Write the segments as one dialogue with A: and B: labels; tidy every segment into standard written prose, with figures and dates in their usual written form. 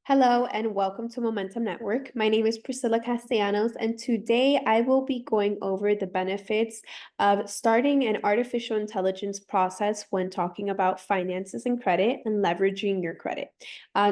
A: Hello and welcome to Momentum Network. My name is Priscilla Castellanos, and today I will be going over the benefits of starting an artificial intelligence process when talking about finances and credit and leveraging your credit.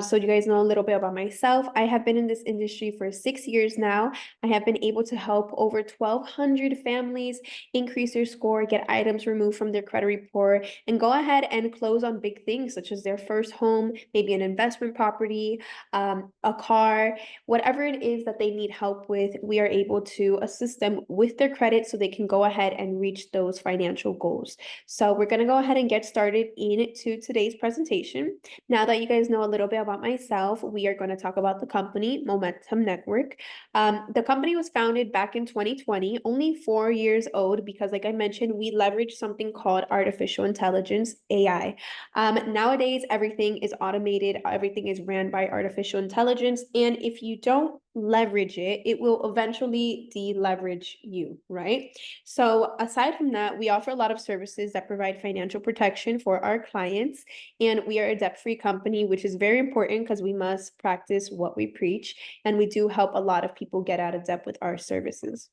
A: So you guys know a little bit about myself. I have been in this industry for 6 years now. I have been able to help over 1,200 families increase their score, get items removed from their credit report, and go ahead and close on big things such as their first home, maybe an investment property, a car, whatever it is that they need help with, we are able to assist them with their credit so they can go ahead and reach those financial goals. So we're going to go ahead and get started into today's presentation. Now that you guys know a little bit about myself, we are going to talk about the company, Momentum Network. The company was founded back in 2020, only 4 years old, because like I mentioned, we leverage something called artificial intelligence, AI. Nowadays, everything is automated, everything is ran by artificial intelligence. And if you don't leverage it, it will eventually deleverage you, right? So, aside from that, we offer a lot of services that provide financial protection for our clients. And we are a debt free company, which is very important because we must practice what we preach. And we do help a lot of people get out of debt with our services.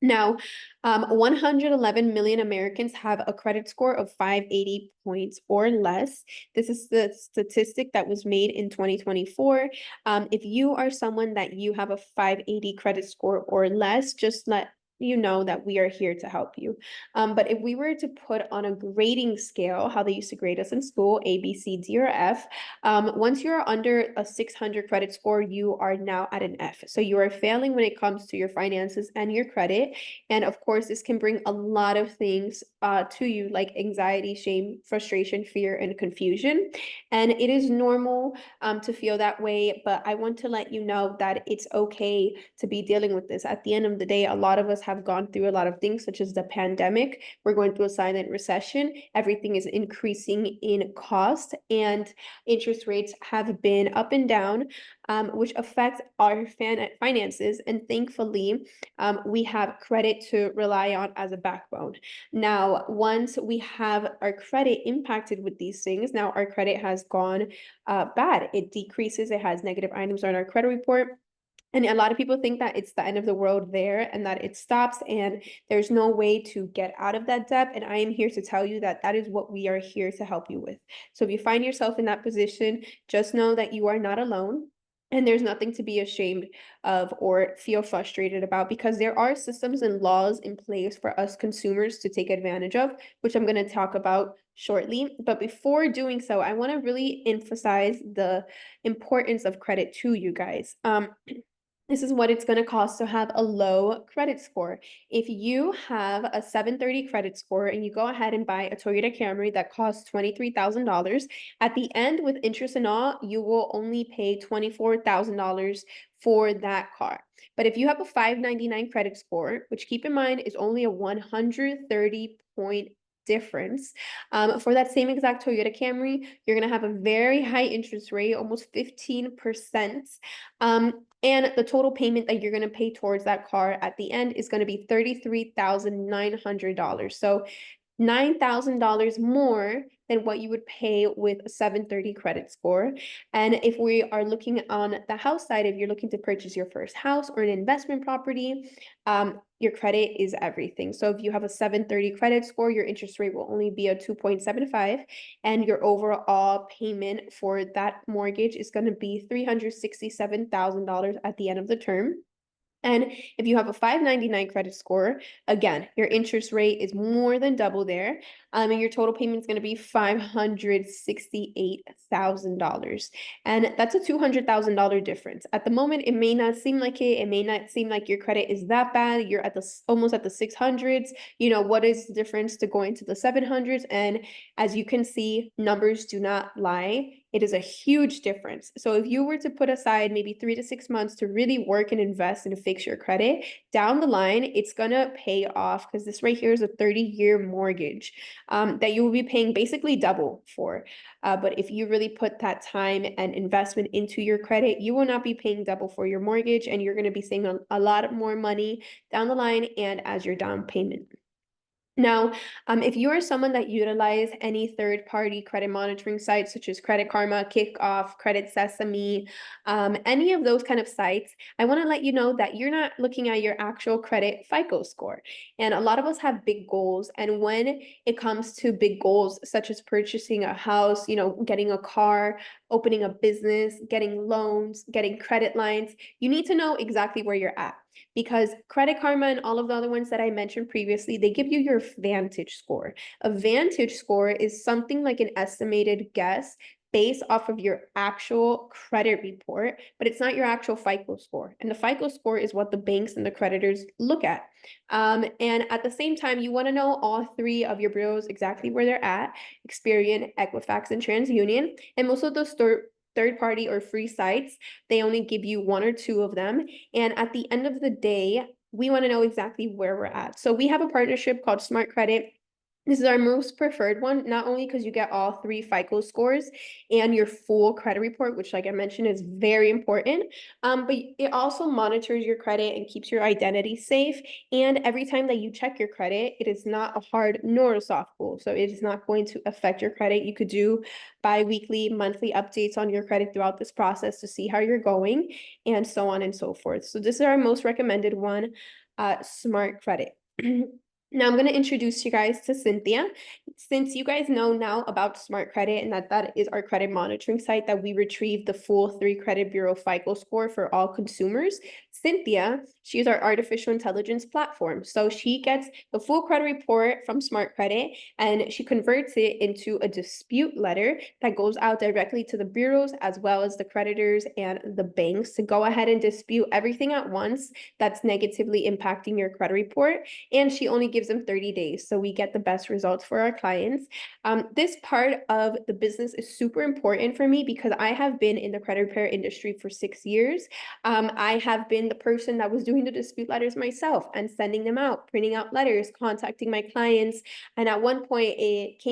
A: Now, 111 million Americans have a credit score of 580 points or less. This is the statistic that was made in 2024. If you are someone that you have a 580 credit score or less, just let you know that we are here to help you. But if we were to put on a grading scale, how they used to grade us in school, A, B, C, D, or F, once you're under a 600 credit score, you are now at an F. So you are failing when it comes to your finances and your credit. And of course, this can bring a lot of things to you, like anxiety, shame, frustration, fear, and confusion. And it is normal to feel that way, but I want to let you know that it's okay to be dealing with this. At the end of the day, a lot of us have gone through a lot of things, such as the pandemic. We're going through a silent recession. Everything is increasing in cost, and interest rates have been up and down, which affect our finances. And thankfully, we have credit to rely on as a backbone. Now, once we have our credit impacted with these things, now our credit has gone bad. It decreases, it has negative items on our credit report. And a lot of people think that it's the end of the world there and that it stops and there's no way to get out of that debt. And I am here to tell you that that is what we are here to help you with. So if you find yourself in that position, just know that you are not alone. And there's nothing to be ashamed of or feel frustrated about, because there are systems and laws in place for us consumers to take advantage of, which I'm going to talk about shortly. But before doing so, I want to really emphasize the importance of credit to you guys. This is what it's going to cost to have a low credit score. If you have a 730 credit score and you go ahead and buy a Toyota Camry that costs $23,000, at the end with interest and all, you will only pay $24,000 for that car. But if you have a 599 credit score, which keep in mind is only a 130-point difference, for that same exact Toyota Camry, you're going to have a very high interest rate, almost 15%. And the total payment that you're going to pay towards that car at the end is going to be $33,900. So $9,000 more than what you would pay with a 730 credit score. And if we are looking on the house side, if you're looking to purchase your first house or an investment property, your credit is everything. So if you have a 730 credit score, your interest rate will only be a 2.75, and your overall payment for that mortgage is going to be $367,000 at the end of the term. And if you have a 599 credit score, again, your interest rate is more than double there. And your total payment is going to be $568,000. And that's a $200,000 difference. At the moment, it may not seem like it. It may not seem like your credit is that bad. You're at the almost at the 600s. You know, what is the difference to going to the 700s? And as you can see, numbers do not lie. It is a huge difference. So if you were to put aside maybe 3 to 6 months to really work and invest and fix your credit, down the line, it's going to pay off, because this right here is a 30-year mortgage that you will be paying basically double for. But if you really put that time and investment into your credit, you will not be paying double for your mortgage, and you're going to be saving a lot more money down the line and as your down payment. Now, if you are someone that utilize any third-party credit monitoring sites such as Credit Karma, Kickoff, Credit Sesame, any of those kind of sites, I want to let you know that you're not looking at your actual credit FICO score. And a lot of us have big goals. And when it comes to big goals, such as purchasing a house, getting a car, opening a business, getting loans, getting credit lines, you need to know exactly where you're at because Credit Karma and all of the other ones that I mentioned previously, they give you your Vantage score. A Vantage score is something like an estimated guess based off of your actual credit report, but it's not your actual FICO score. And the FICO score is what the banks and the creditors look at. And at the same time, you want to know all three of your bureaus exactly where they're at: Experian, Equifax, and TransUnion. And most of those third party or free sites, they only give you one or two of them. And at the end of the day, we want to know exactly where we're at. So we have a partnership called Smart Credit. This is our most preferred one, not only because you get all three FICO scores and your full credit report, which, like I mentioned, is very important, but it also monitors your credit and keeps your identity safe. And every time that you check your credit, it is not a hard nor a soft pull. So it is not going to affect your credit. You could do bi-weekly, monthly updates on your credit throughout this process to see how you're going, and so on and so forth. So this is our most recommended one, Smart Credit. Now I'm going to introduce you guys to Cynthia. Since you guys know now about Smart Credit and that is our credit monitoring site that we retrieve the full 3 credit bureau FICO score for all consumers, Cynthia, she is our artificial intelligence platform. So she gets the full credit report from Smart Credit and she converts it into a dispute letter that goes out directly to the bureaus as well as the creditors and the banks to go ahead and dispute everything at once that's negatively impacting your credit report. And she only gives them 30 days. So we get the best results for our clients. This part of the business is super important for me because I have been in the credit repair industry for 6 years. I have been the person that was doing the dispute letters myself and sending them out, printing out letters, contacting my clients. And at one point it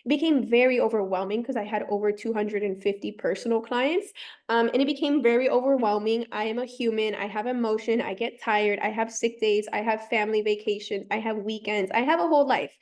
A: became very overwhelming because I had over 250 personal clients. And it became very overwhelming. I am a human. I have emotion. I get tired. I have sick days. I have family vacations. I have weekends. I have a whole life.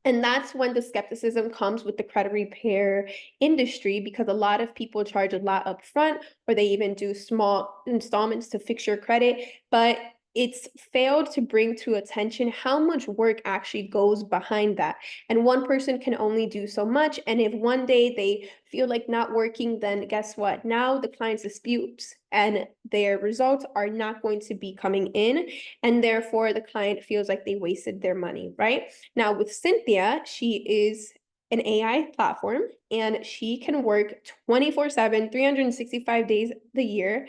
A: And that's when the skepticism comes with the credit repair industry because a lot of people charge a lot upfront or they even do small installments to fix your credit. But it's failed to bring to attention how much work actually goes behind that. And one person can only do so much. And if one day they feel like not working, then guess what? Now the client's disputes and their results are not going to be coming in. And therefore the client feels like they wasted their money, right? Now with Cynthia, she is an AI platform and she can work 24/7, 365 days the year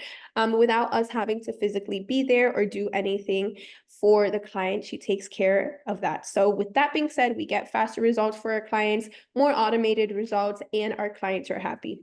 A: without us having to physically be there or do anything for the client. She takes care of that. So with that being said, we get faster results for our clients, more automated results, and our clients are happy.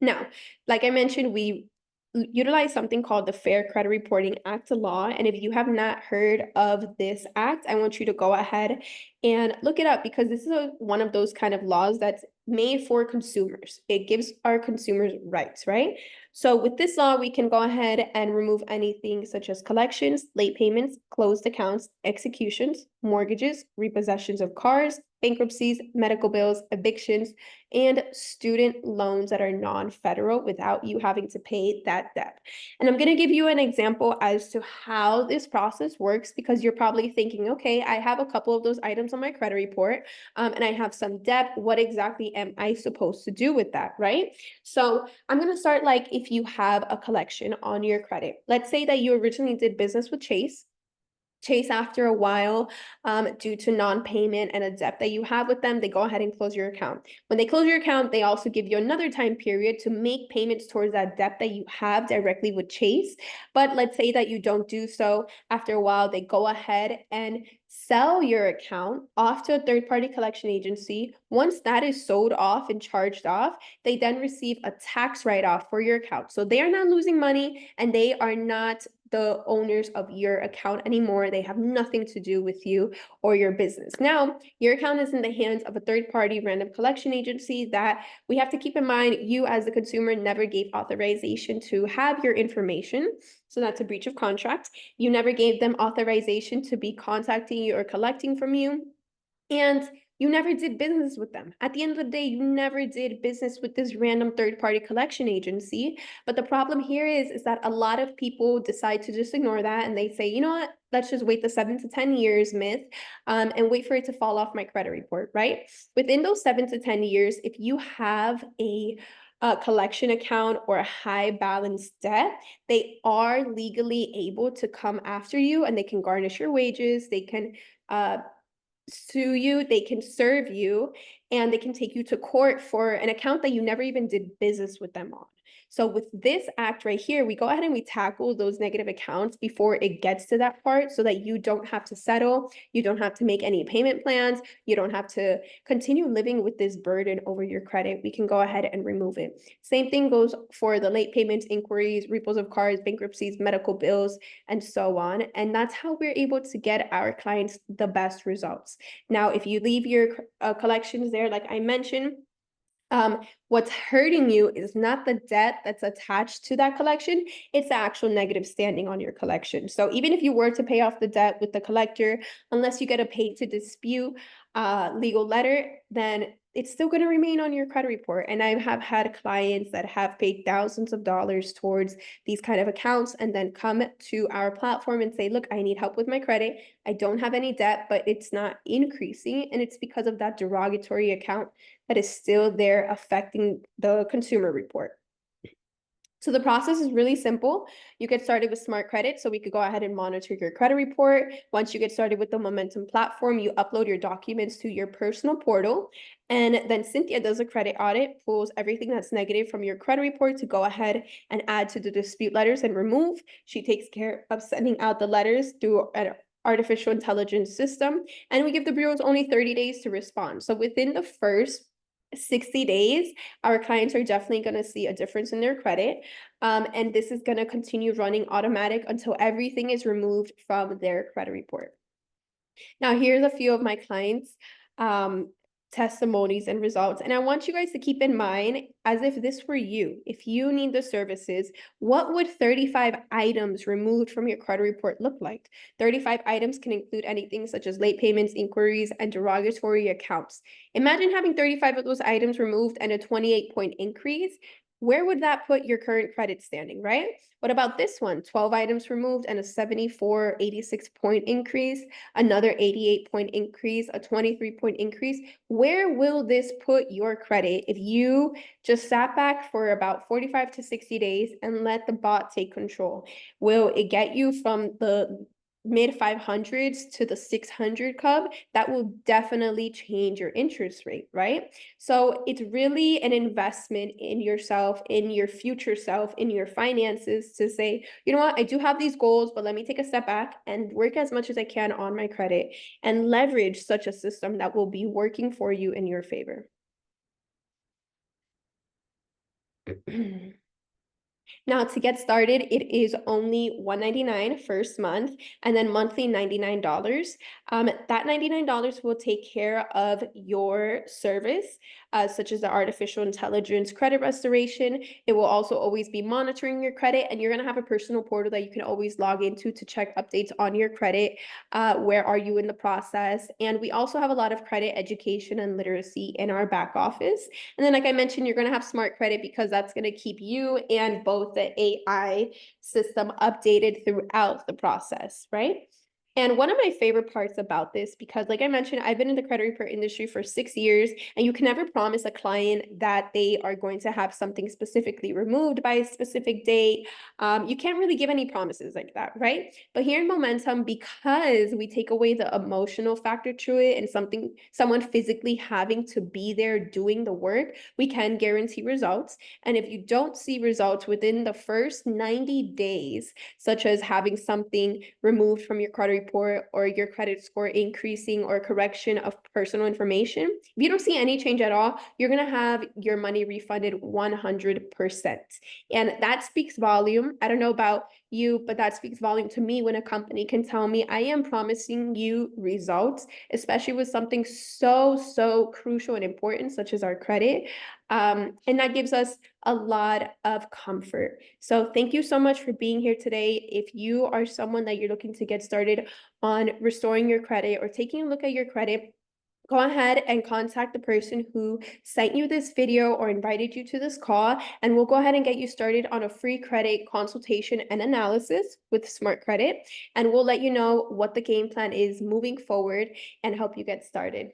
A: Now, like I mentioned, we utilize something called the Fair Credit Reporting Act law. And if you have not heard of this act, I want you to go ahead and look it up because this is one of those kind of laws that's made for consumers. It gives our consumers rights, right? So with this law, we can go ahead and remove anything such as collections, late payments, closed accounts, executions, mortgages, repossessions of cars, bankruptcies, medical bills, evictions, and student loans that are non-federal without you having to pay that debt. And I'm going to give you an example as to how this process works because you're probably thinking, okay, I have a couple of those items on my credit report and I have some debt. What exactly am I supposed to do with that, right? So I'm going to start like if you have a collection on your credit. Let's say that you originally did business with Chase. Chase, after a while, due to non-payment and a debt that you have with them, they go ahead and close your account. When they close your account, they also give you another time period to make payments towards that debt that you have directly with Chase. But let's say that you don't do so. After a while, they go ahead and sell your account off to a third-party collection agency. Once that is sold off and charged off, they then receive a tax write-off for your account. So they are not losing money and they are not the owners of your account anymore. They have nothing to do with you or your business. Now, your account is in the hands of a third-party random collection agency that we have to keep in mind you as the consumer never gave authorization to have your information. So that's a breach of contract. You never gave them authorization to be contacting you or collecting from you. And you never did business with them. At the end of the day, you never did business with this random third-party collection agency. But the problem here is that a lot of people decide to just ignore that and they say, you know what, let's just wait the 7 to 10 years myth and wait for it to fall off my credit report, right? Within those 7 to 10 years, if you have a collection account or a high balance debt, they are legally able to come after you and they can garnish your wages, they can sue you, they can serve you, and they can take you to court for an account that you never even did business with them on. So with this act right here, we go ahead and we tackle those negative accounts before it gets to that part so that you don't have to settle, you don't have to make any payment plans, you don't have to continue living with this burden over your credit. We can go ahead and remove it. Same thing goes for the late payments, inquiries, repos of cards, bankruptcies, medical bills, and so on. And that's how we're able to get our clients the best results. Now, if you leave your collections there, like I mentioned, what's hurting you is not the debt that's attached to that collection, it's the actual negative standing on your collection. So even if you were to pay off the debt with the collector, unless you get a paid to dispute legal letter, then it's still going to remain on your credit report. And I have had clients that have paid thousands of dollars towards these kind of accounts and then come to our platform and say, look, I need help with my credit. I don't have any debt, but it's not increasing. And it's because of that derogatory account that is still there affecting the consumer report. So the process is really simple. You get started with Smart Credit, so we could go ahead and monitor your credit report. Once you get started with the Momentum platform, you upload your documents to your personal portal, and then Cynthia does a credit audit, pulls everything that's negative from your credit report to go ahead and add to the dispute letters and remove. She takes care of sending out the letters through an artificial intelligence system, and we give the bureaus only 30 days to respond. So within the first 60 days, our clients are definitely going to see a difference in their credit. And this is going to continue running automatic until everything is removed from their credit report. Now, here's a few of my clients' testimonies and results. And I want you guys to keep in mind, as if this were you, if you need the services, what would 35 items removed from your credit report look like? 35 items can include anything such as late payments, inquiries, and derogatory accounts. Imagine having 35 of those items removed and a 28-point increase. Where would that put your current credit standing, right? What about this one? 12 items removed and a 74, 86-point increase, another 88-point increase, a 23-point increase. Where will this put your credit if you just sat back for about 45 to 60 days and let the bot take control? Will it get you from the mid 500s to the 600 cub? That will definitely change your interest rate, right? So it's really an investment in yourself, in your future self, in your finances to say, you know what, I do have these goals, but let me take a step back and work as much as I can on my credit and leverage such a system that will be working for you in your favor. Now, to get started, it is only $199 first month and then monthly $99. That $99 will take care of your service, such as the artificial intelligence credit restoration. It will also always be monitoring your credit, and you're going to have a personal portal that you can always log into to check updates on your credit. Where are you in the process? And we also have a lot of credit education and literacy in our back office. And then, like I mentioned, you're going to have Smart Credit because that's going to keep you and both the AI system updated throughout the process, right? And one of my favorite parts about this, because like I mentioned, I've been in the credit report industry for 6 years, and you can never promise a client that they are going to have something specifically removed by a specific date. You can't really give any promises like that, right? But here in Momentum, because we take away the emotional factor to it and someone physically having to be there doing the work, we can guarantee results. And if you don't see results within the first 90 days, such as having something removed from your credit report or your credit score increasing or correction of personal information, if you don't see any change at all, you're going to have your money refunded 100%. And that speaks volume. I don't know about you, but that speaks volume to me when a company can tell me I am promising you results, especially with something so crucial and important, such as our credit. And that gives us a lot of comfort. So thank you so much for being here today. If you are someone that you're looking to get started on restoring your credit or taking a look at your credit, go ahead and contact the person who sent you this video or invited you to this call, and we'll go ahead and get you started on a free credit consultation and analysis with Smart Credit, and we'll let you know what the game plan is moving forward and help you get started.